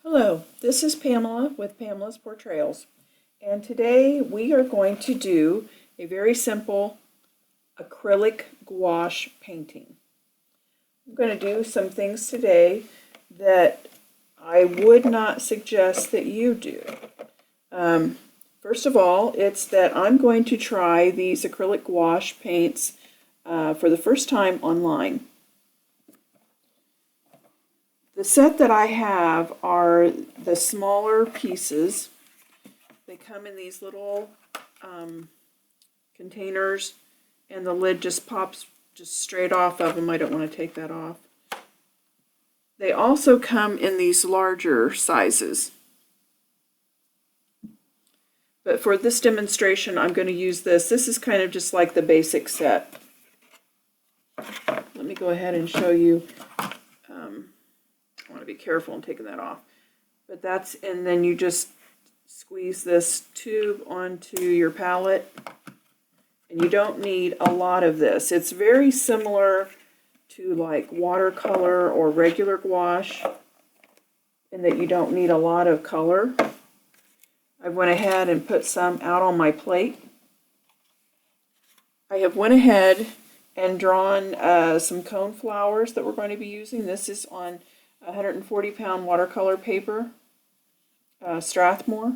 Hello, this is Pamela with Pamela's Portrayals, and today we are going to do a very simple acrylic gouache painting. I'm going to do some things today that I would not suggest that you do. First of all, it's that I'm going to try these acrylic gouache paints for the first time online. The set that I have are the smaller pieces. They come in these little containers, and the lid just pops just straight off of them. I don't want to take that off. They also come in these larger sizes. But for this demonstration, I'm going to use this. This is kind of just like the basic set. Let me go ahead and show you. I want to be careful in taking that off. But that's, and then you just squeeze this tube onto your palette. And you don't need a lot of this. It's very similar to like watercolor or regular gouache in that you don't need a lot of color. I went ahead and put some out on my plate. I have went ahead and drawn some coneflowers that we're going to be using. This is on 140-pound watercolor paper, Strathmore.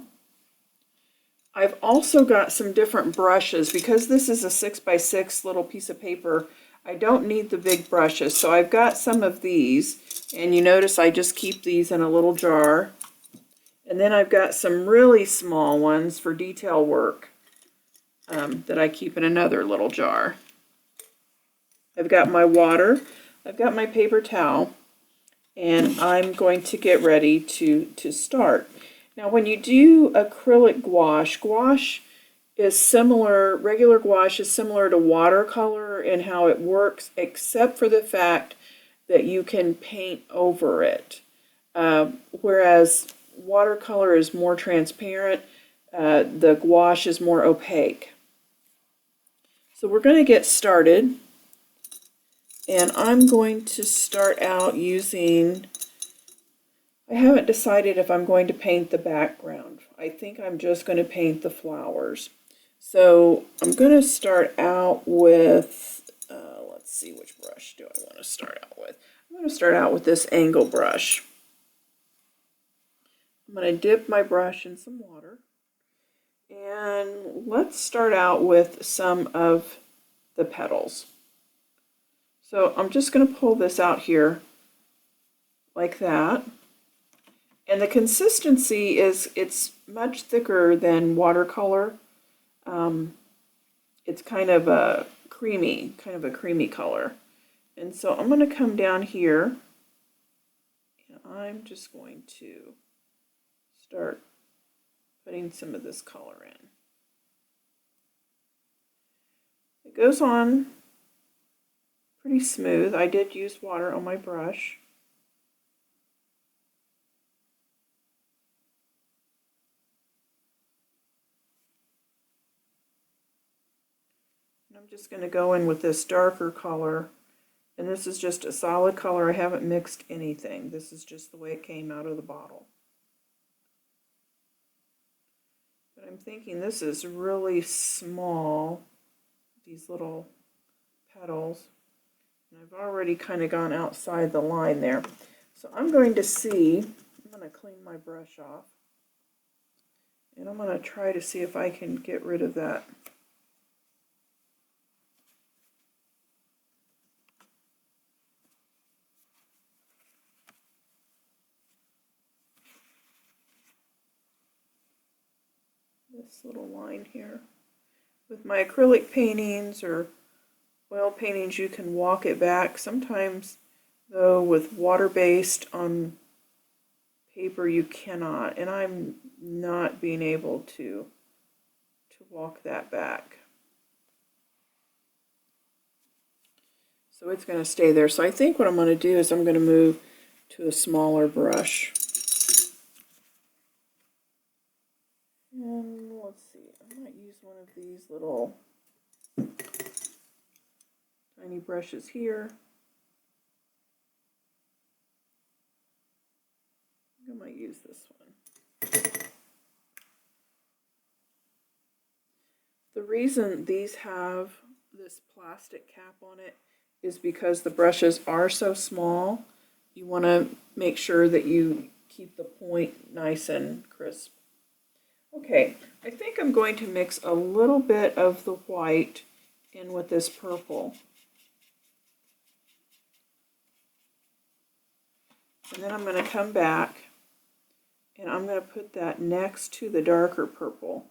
I've also got some different brushes. Because this is a 6x6 little piece of paper, I don't need the big brushes. So I've got some of these, and you notice I just keep these in a little jar. And then I've got some really small ones for detail work that I keep in another little jar. I've got my water, I've got my paper towel, and I'm going to get ready to start. Now when you do acrylic gouache, gouache is similar, regular gouache is similar to watercolor in how it works, except for the fact that you can paint over it. Whereas watercolor is more transparent, the gouache is more opaque. So we're going to get started. And I'm going to start out using, I haven't decided if I'm going to paint the background. I think I'm just going to paint the flowers. So I'm going to start out with, let's see, which brush do I want to start out with? I'm going to start out with this angle brush. I'm going to dip my brush in some water. And let's start out with some of the petals. So I'm just going to pull this out here like that. And the consistency is, it's much thicker than watercolor. It's kind of a creamy color. And so I'm going to come down here, and I'm just going to start putting some of this color in. It goes on pretty smooth. I did use water on my brush. And I'm just going to go in with this darker color. And this is just a solid color. I haven't mixed anything. This is just the way it came out of the bottle. But I'm thinking this is really small, these little petals. And I've already kind of gone outside the line there. So I'm going to see, I'm going to clean my brush off. And I'm going to try to see if I can get rid of that. This little line here. With my acrylic paintings or oil paintings, you can walk it back. Sometimes, though, with water-based on paper, you cannot. And I'm not being able to walk that back. So it's going to stay there. So I think what I'm going to do is I'm going to move to a smaller brush. And let's see, I might use one of these little tiny brushes here. I might use this. reason these have this plastic cap on it is because the brushes are so small. You want to make sure that you keep the point nice and crisp. Okay, I think I'm going to mix a little bit of the white in with this purple. And then I'm going to come back and I'm going to put that next to the darker purple.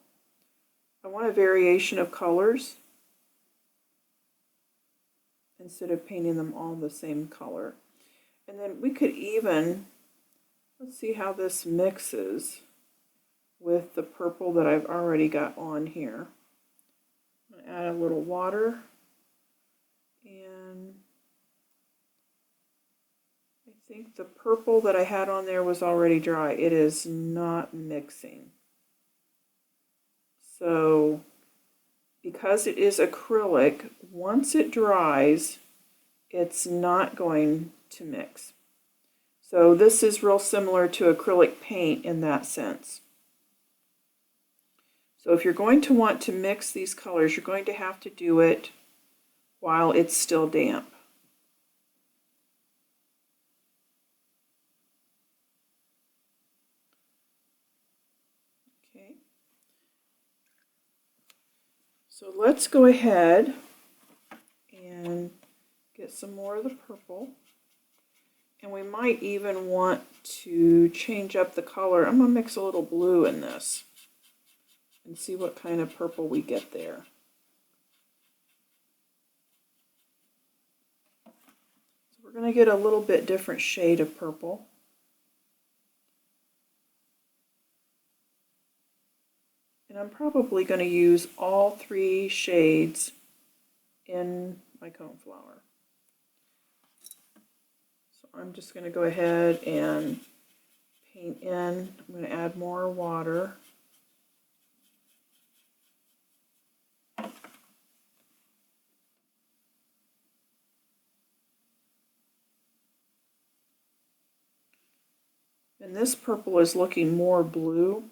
I want a variation of colors instead of painting them all the same color. And then we could even, let's see how this mixes with the purple that I've already got on here. I'm going to add a little water, and I think the purple that I had on there was already dry. It is not mixing. So because it is acrylic, once it dries, it's not going to mix. So this is real similar to acrylic paint in that sense. So if you're going to want to mix these colors, you're going to have to do it while it's still damp. Okay. So let's go ahead and get some more of the purple. And we might even want to change up the color. I'm going to mix a little blue in this and see what kind of purple we get there. So we're going to get a little bit different shade of purple. And I'm probably going to use all three shades in my coneflower. So I'm just going to go ahead and paint in. I'm going to add more water. And this purple is looking more blue.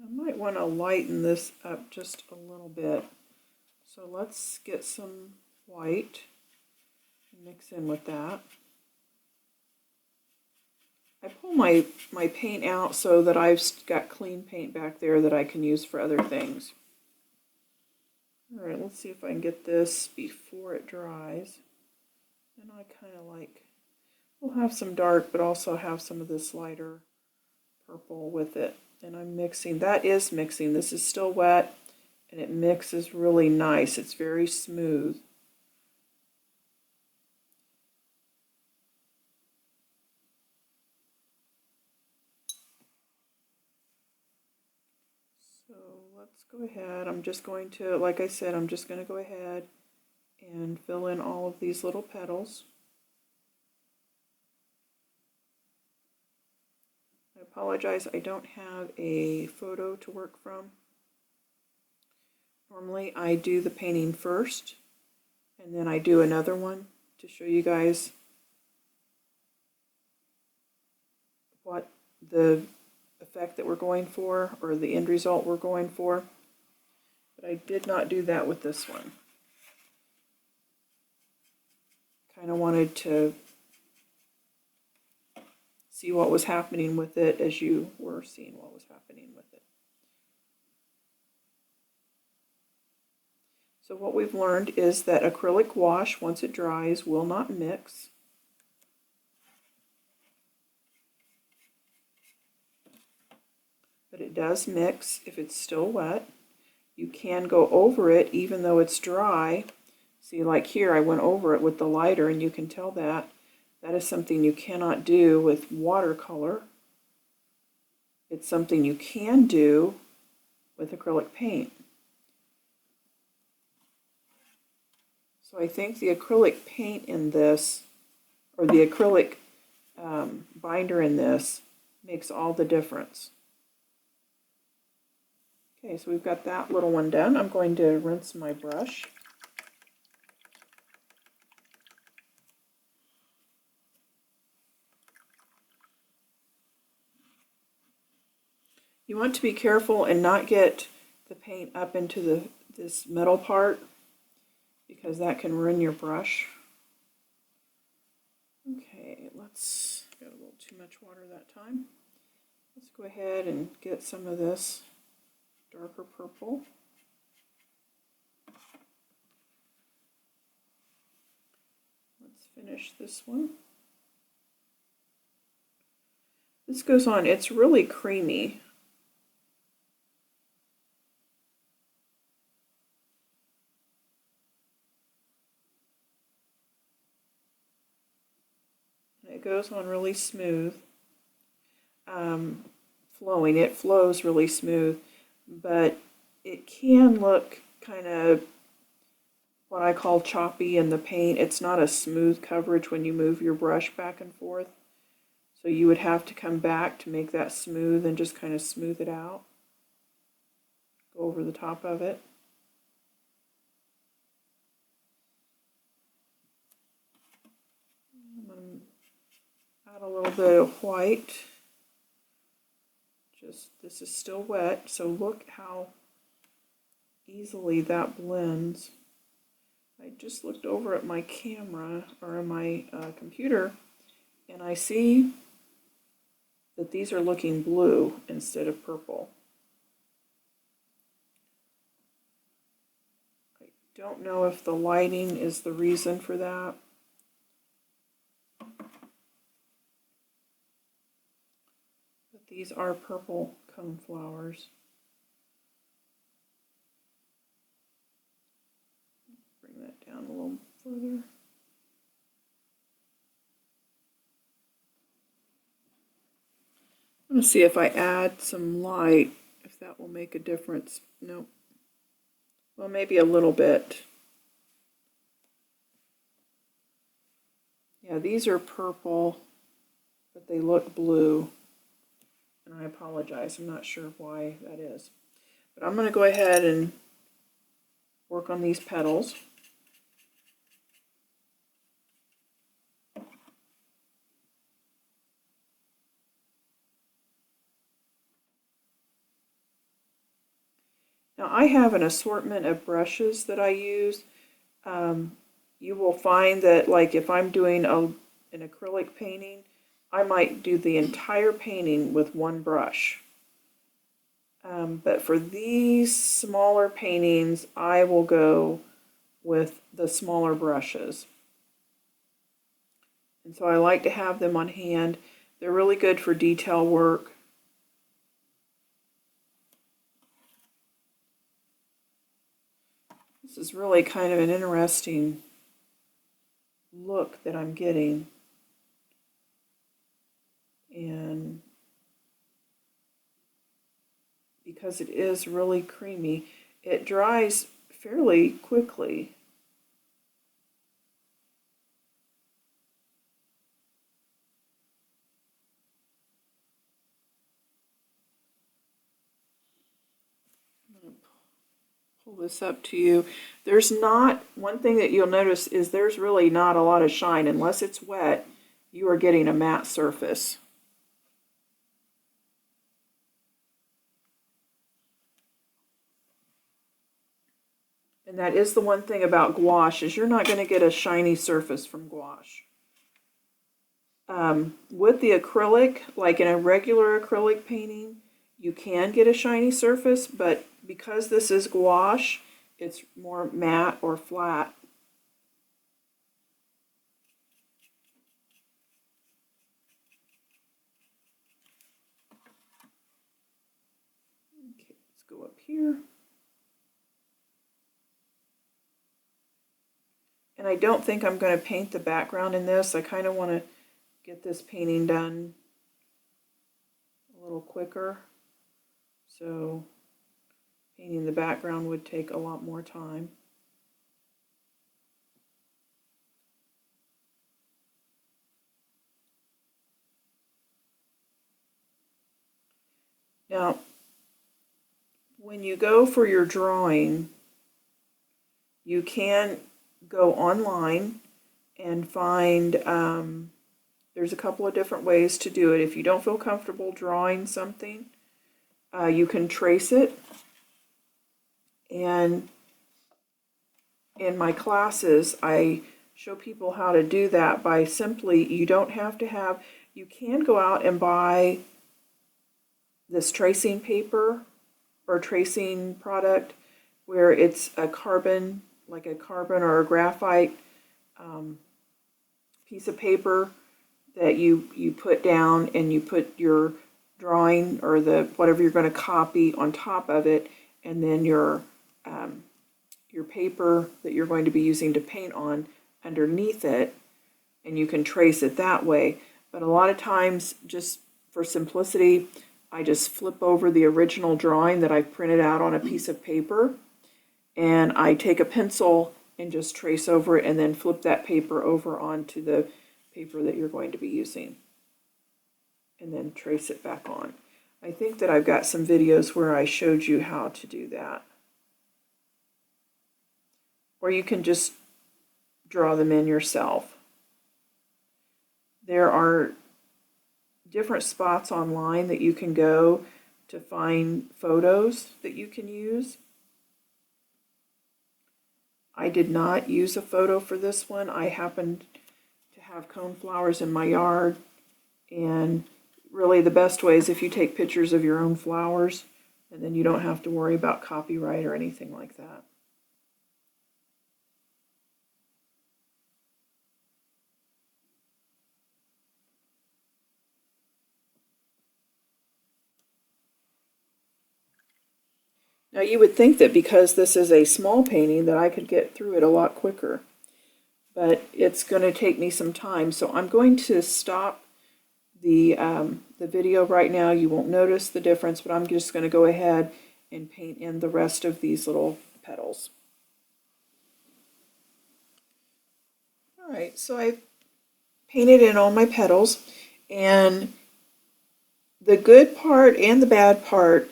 I might want to lighten this up just a little bit. So let's get some white and mix in with that. I pull my paint out so that I've got clean paint back there that I can use for other things. Alright, let's see if I can get this before it dries. And I kind of like, we'll have some dark, but also have some of this lighter purple with it. And I'm mixing, that is mixing. This is still wet, and it mixes really nice. It's very smooth. So let's go ahead. I'm just going to, like I said, I'm just going to go ahead and fill in all of these little petals. I apologize, I don't have a photo to work from. Normally I do the painting first, and then I do another one to show you guys what the effect that we're going for, or the end result we're going for. But I did not do that with this one. Kind of wanted to see what was happening with it as you were seeing what was happening with it. So what we've learned is that acrylic gouache, once it dries, will not mix. But it does mix if it's still wet. You can go over it even though it's dry. See, like here I went over it with the lighter, and you can tell that. That is something you cannot do with watercolor. It's something you can do with acrylic paint. So I think the acrylic paint in this, or the acrylic binder in this, makes all the difference. Okay, so we've got that little one done. I'm going to rinse my brush. You want to be careful and not get the paint up into this metal part, because that can ruin your brush. Okay, let's got a little too much water that time. Let's go ahead and get some of this darker purple. Let's finish this one. This goes on, it's really creamy. It goes on really smooth, flowing. It flows really smooth, but it can look kind of what I call choppy in the paint. It's not a smooth coverage when you move your brush back and forth. So you would have to come back to make that smooth and just kind of smooth it out. Go over the top of it. I'm going to add a little bit of white. This is still wet, so look how easily that blends. I just looked over at my camera, or on my computer, and I see that these are looking blue instead of purple. I don't know if the lighting is the reason for that. But these are purple coneflowers. Bring that down a little further. I'm going to see if I add some light, if that will make a difference. Nope. Well, maybe a little bit. Yeah, these are purple, but they look blue. And I apologize, I'm not sure why that is. But I'm going to go ahead and work on these petals. Now I have an assortment of brushes that I use. You will find that, like, if I'm doing an acrylic painting, I might do the entire painting with one brush. But for these smaller paintings, I will go with the smaller brushes. And so I like to have them on hand. They're really good for detail work. This is really kind of an interesting look that I'm getting. And because it is really creamy, it dries fairly quickly. I'm going to pull this up to you. There's not, one thing that you'll notice is there's really not a lot of shine. Unless it's wet, you are getting a matte surface. And that is the one thing about gouache, is you're not going to get a shiny surface from gouache. With the acrylic, like in a regular acrylic painting, you can get a shiny surface, but because this is gouache, it's more matte or flat. Okay, let's go up here. And I don't think I'm going to paint the background in this. I kind of want to get this painting done a little quicker. So painting the background would take a lot more time. Now, when you go for your drawing, you can go online and find, there's a couple of different ways to do it. If you don't feel comfortable drawing something, You can trace it, and in my classes I show people how to do that by simply, you don't have to have, you can go out and buy this tracing paper or tracing product where it's a carbon, like a carbon or a graphite piece of paper that you put down, and you put your drawing or the whatever you're going to copy on top of it, and then your paper that you're going to be using to paint on underneath it, and you can trace it that way. But a lot of times, just for simplicity, I just flip over the original drawing that I've printed out on a piece of paper, and I take a pencil and just trace over it, and then flip that paper over onto the paper that you're going to be using, and then trace it back on. I think that I've got some videos where I showed you how to do that. Or you can just draw them in yourself. There are different spots online that you can go to find photos that you can use. I did not use a photo for this one. I happened to have coneflowers in my yard, and really the best way is if you take pictures of your own flowers, and then you don't have to worry about copyright or anything like that. Now you would think that because this is a small painting that I could get through it a lot quicker, but it's going to take me some time. So I'm going to stop the video right now. You won't notice the difference, but I'm just going to go ahead and paint in the rest of these little petals. Alright, so I've painted in all my petals, and the good part and the bad part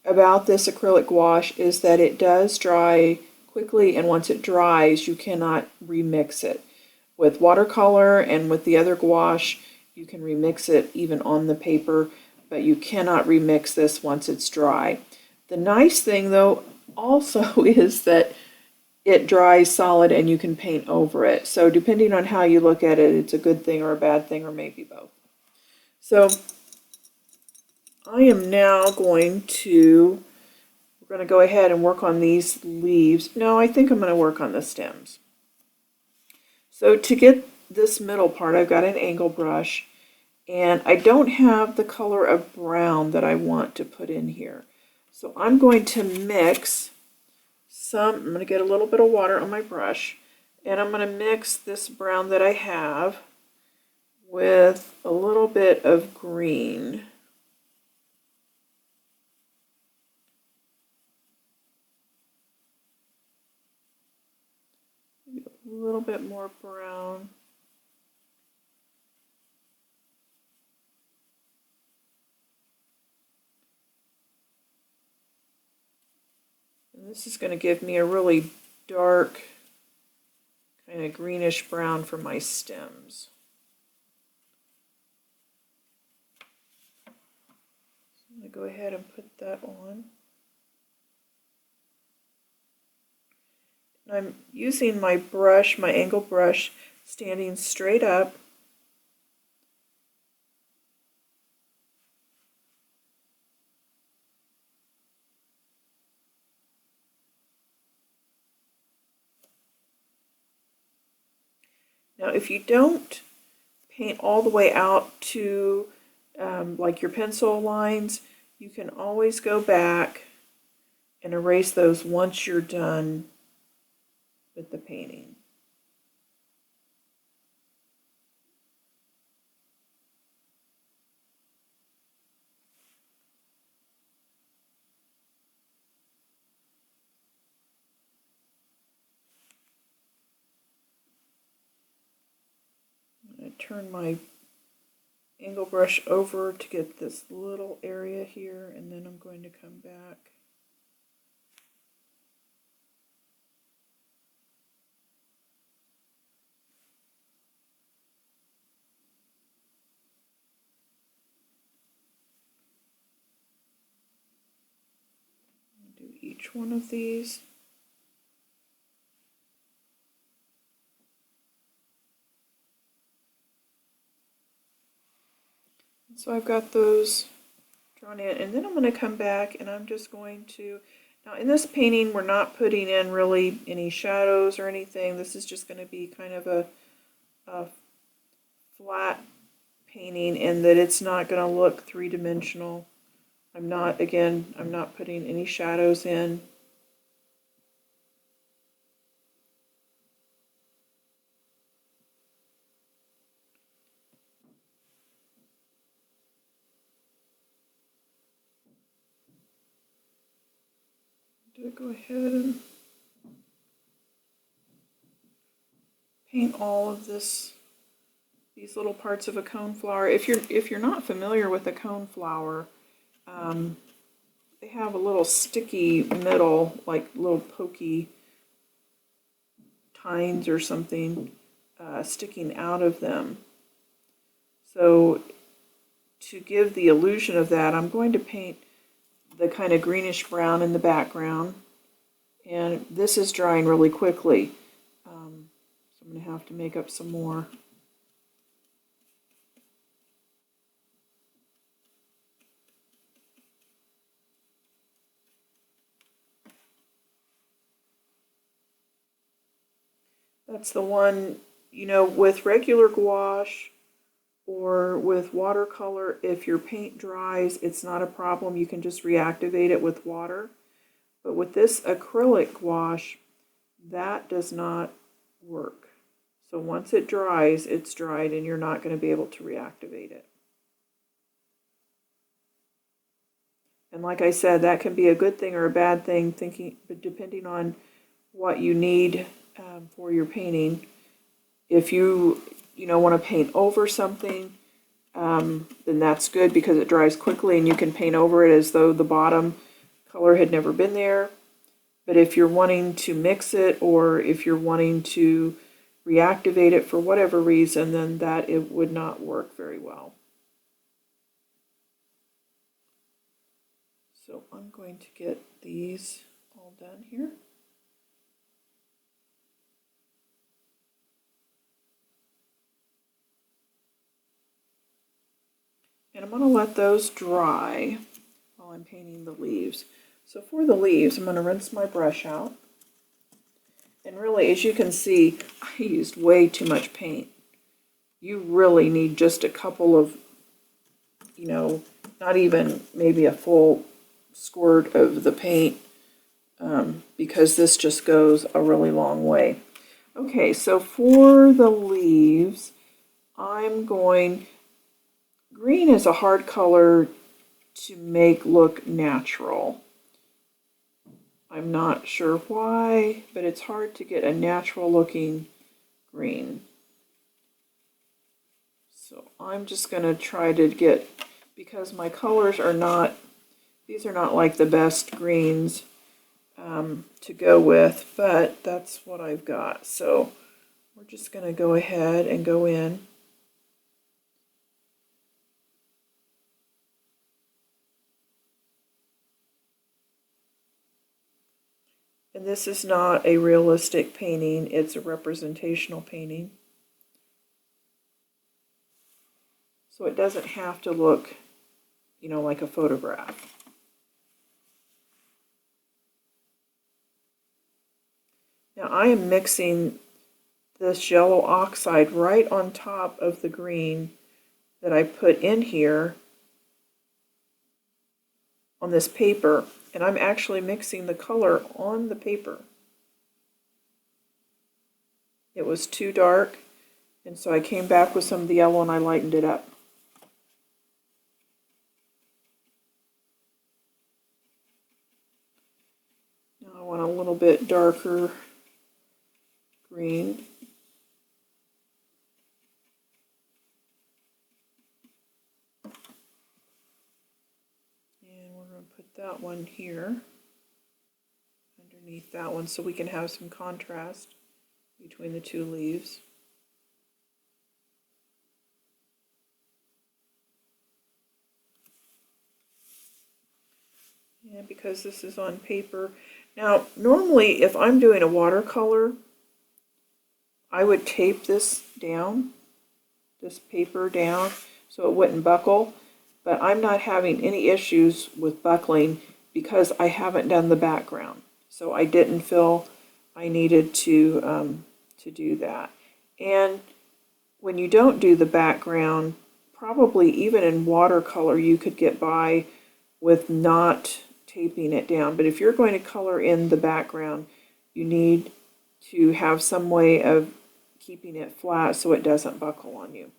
about this acrylic gouache is that it does dry quickly, and once it dries you cannot remix it. With watercolor and with the other gouache you can remix it even on the paper, but you cannot remix this once it's dry. The nice thing though also is that it dries solid and you can paint over it. So depending on how you look at it, it's a good thing or a bad thing, or maybe both. So I am now going to, we're going to go ahead and work on these leaves. No, I think I'm going to work on the stems. So to get this middle part, I've got an angle brush, and I don't have the color of brown that I want to put in here. So I'm going to mix some, I'm going to get a little bit of water on my brush, and I'm going to mix this brown that I have with a little bit of green. A little bit more brown. And this is going to give me a really dark, kind of greenish brown for my stems. So I'm going to go ahead and put that on. I'm using my brush, my angle brush, standing straight up. Now if you don't paint all the way out to like your pencil lines, you can always go back and erase those once you're done with the painting. I turn my angle brush over to get this little area here, and then I'm going to come back. do each one of these. So I've got those drawn in, and then I'm going to come back and I'm just going to, now in this painting we're not putting in really any shadows or anything. This is just going to be kind of a flat painting in that it's not going to look three-dimensional. I'm not putting any shadows in. Go ahead and paint all of these little parts of a coneflower. If you're not familiar with a coneflower, they have a little sticky middle, like little pokey tines or something sticking out of them. So to give the illusion of that, I'm going to paint the kind of greenish brown in the background, and this is drying really quickly, so I'm going to have to make up some more. That's the one, you know, with regular gouache or with watercolor, if your paint dries, it's not a problem. You can just reactivate it with water. But with this acrylic gouache, that does not work. So once it dries, it's dried and you're not going to be able to reactivate it. And like I said, that can be a good thing or a bad thing, depending on what you need for your painting. If you want to paint over something, then that's good because it dries quickly and you can paint over it as though the bottom color had never been there. But if you're wanting to mix it, or if you're wanting to reactivate it for whatever reason, then it would not work very well. So I'm going to get these all done here. And I'm going to let those dry while I'm painting the leaves. So for the leaves, I'm going to rinse my brush out. And really, as you can see, I used way too much paint. You really need just a couple of, not even maybe a full squirt of the paint, because this just goes a really long way. Okay, so for the leaves, green is a hard color to make look natural. I'm not sure why, but it's hard to get a natural looking green. So I'm just going to try to get, because my colors are not, these are not like the best greens to go with, but that's what I've got. So we're just going to go ahead and go in. And this is not a realistic painting, it's a representational painting. So it doesn't have to look, like a photograph. Now I am mixing this yellow oxide right on top of the green that I put in here on this paper, and I'm actually mixing the color on the paper. It was too dark, and so I came back with some of the yellow and I lightened it up. Now I want a little bit darker green. And we're going to put that one here underneath that one so we can have some contrast between the two leaves. And because this is on paper. Now, normally if I'm doing a watercolor, I would tape this down, this paper down, so it wouldn't buckle. But I'm not having any issues with buckling because I haven't done the background. So I didn't feel I needed to do that. And when you don't do the background, probably even in watercolor you could get by with not taping it down. But if you're going to color in the background, you need to have some way of keeping it flat so it doesn't buckle on you.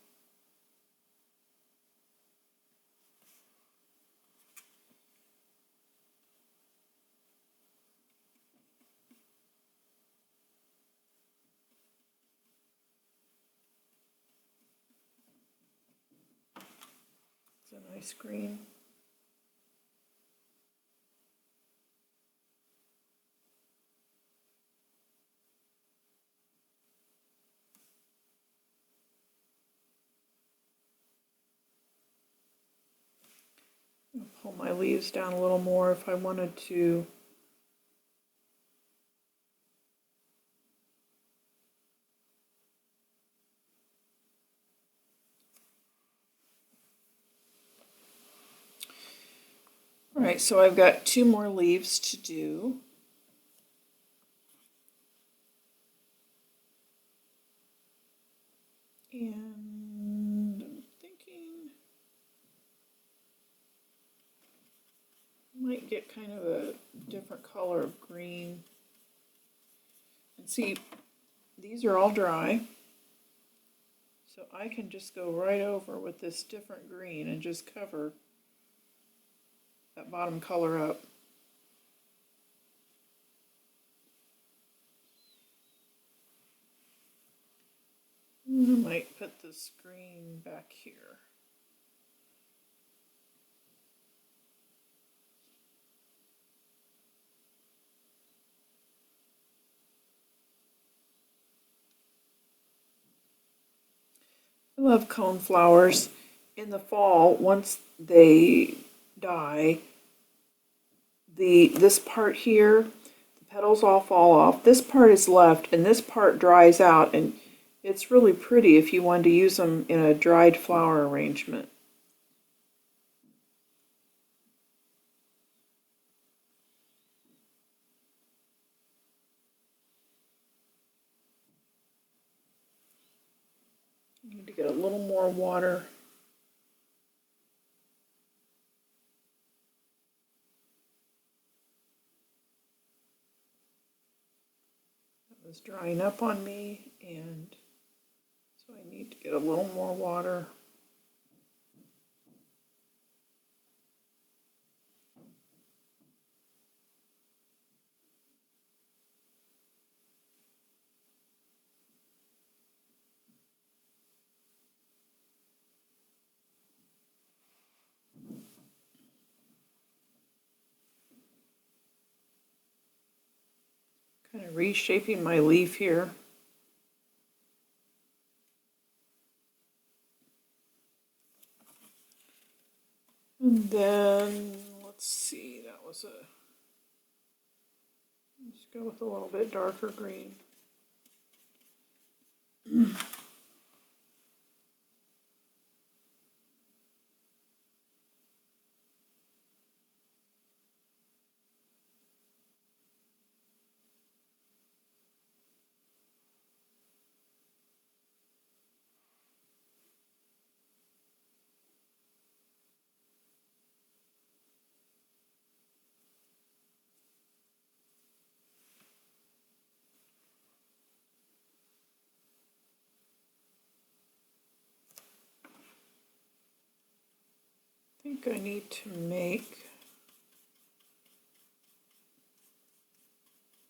It's a nice green. I'll pull my leaves down a little more if I wanted to. All right, so I've got 2 more leaves to do. And I'm thinking I might get kind of a different color of green. And see, these are all dry. So I can just go right over with this different green and just cover that bottom color up. And I might put this green back here. I love coneflowers. In the fall, once they die, this part here, the petals all fall off. This part is left and this part dries out, and it's really pretty if you wanted to use them in a dried flower arrangement. I need to get a little more water. It was drying up on me, and so I need to get a little more water. Kind of reshaping my leaf here. And then, let's see, that was let's go with a little bit darker green. I think I need to make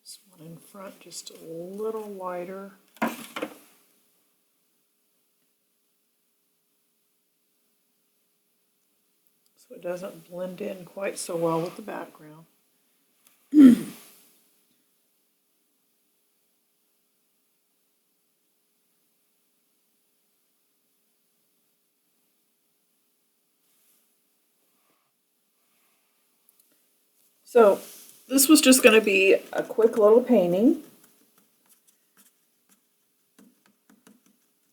this one in front just a little wider. So it doesn't blend in quite so well with the background. So this was just going to be a quick little painting.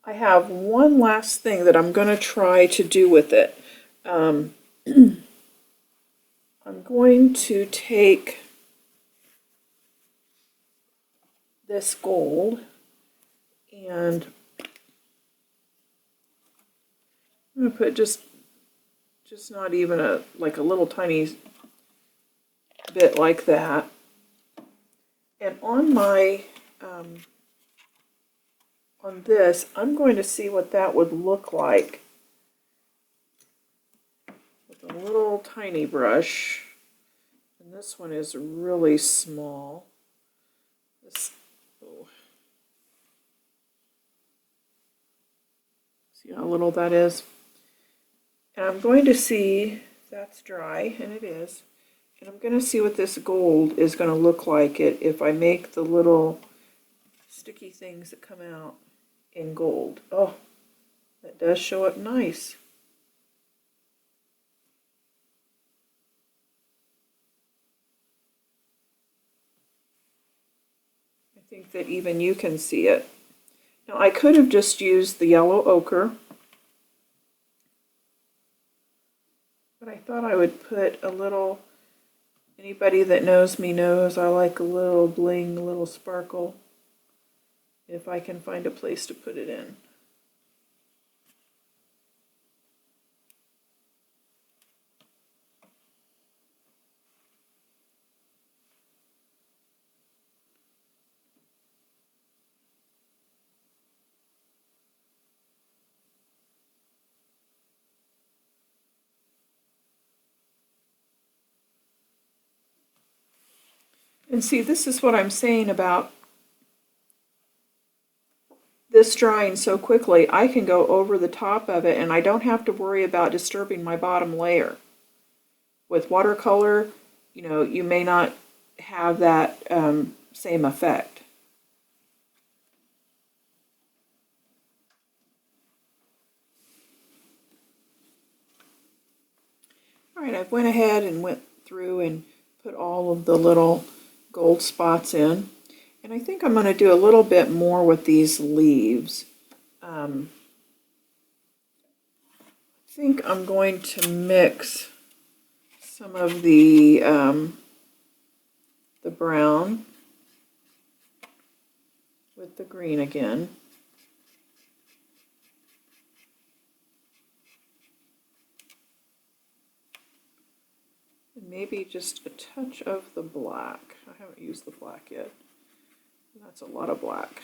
I have one last thing that I'm going to try to do with it. I'm going to take this gold and I'm going to put just not even a little tiny bit like that. And on my on this, I'm going to see what that would look like with a little tiny brush. And this one is really small. Oh. See how little that is? And I'm going to see, that's dry, and it is. And I'm going to see what this gold is going to look like if I make the little sticky things that come out in gold. Oh, that does show up nice. I think that even you can see it. Now I could have just used the yellow ochre, but I thought I would put a little, anybody that knows me knows I like a little bling, a little sparkle, if I can find a place to put it in. And see, this is what I'm saying about this drying so quickly. I can go over the top of it and I don't have to worry about disturbing my bottom layer. With watercolor, you know, you may not have that same effect. All right, I went ahead and went through and put all of the little gold spots in. And I think I'm going to do a little bit more with these leaves. I think I'm going to mix some of the brown with the green again. And maybe just a touch of the black. I haven't used the black yet. That's a lot of black.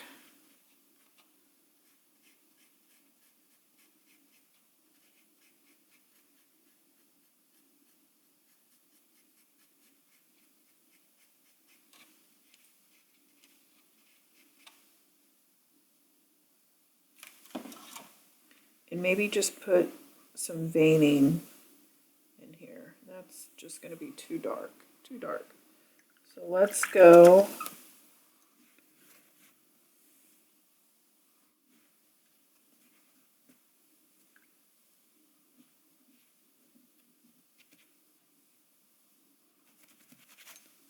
And maybe just put some veining in here. That's just going to be too dark, too dark. So let's go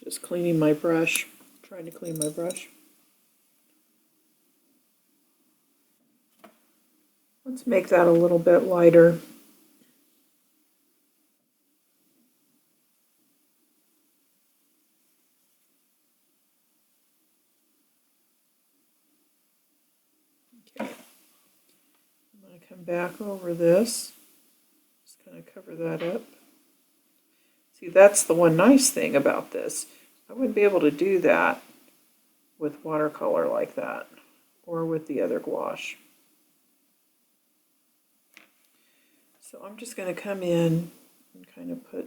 just cleaning my brush, trying to clean my brush. Let's make that a little bit lighter. Okay. I'm going to come back over this. Just kind of cover that up. See, that's the one nice thing about this. I wouldn't be able to do that with watercolor like that or with the other gouache. So I'm just going to come in and kind of put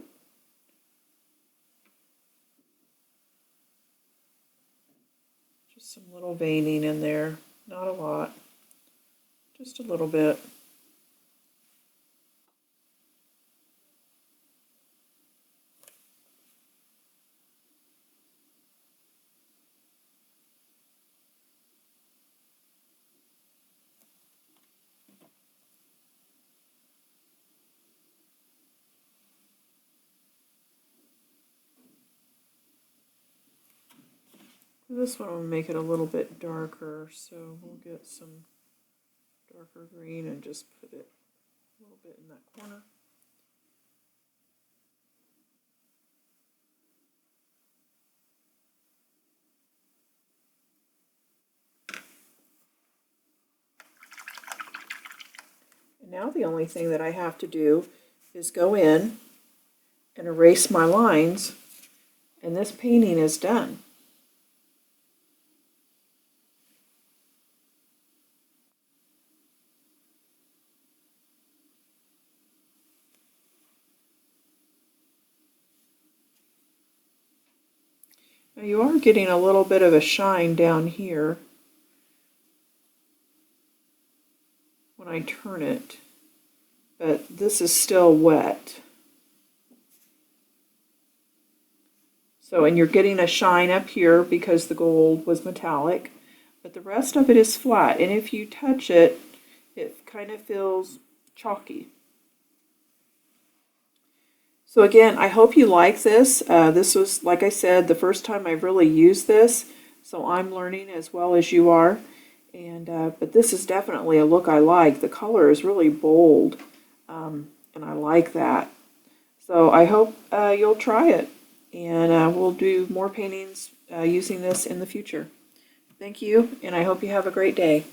just some little veining in there, not a lot, just a little bit. This one will make it a little bit darker, so we'll get some darker green and just put it a little bit in that corner. And now the only thing that I have to do is go in and erase my lines, and this painting is done. Now you are getting a little bit of a shine down here when I turn it, but this is still wet. So, and you're getting a shine up here because the gold was metallic, but the rest of it is flat, and if you touch it, it kind of feels chalky. So again, I hope you like this. This was, like I said, the first time I really used this, so I'm learning as well as you are. And but this is definitely a look I like. The color is really bold, and I like that. So I hope you'll try it, and we'll do more paintings using this in the future. Thank you, and I hope you have a great day.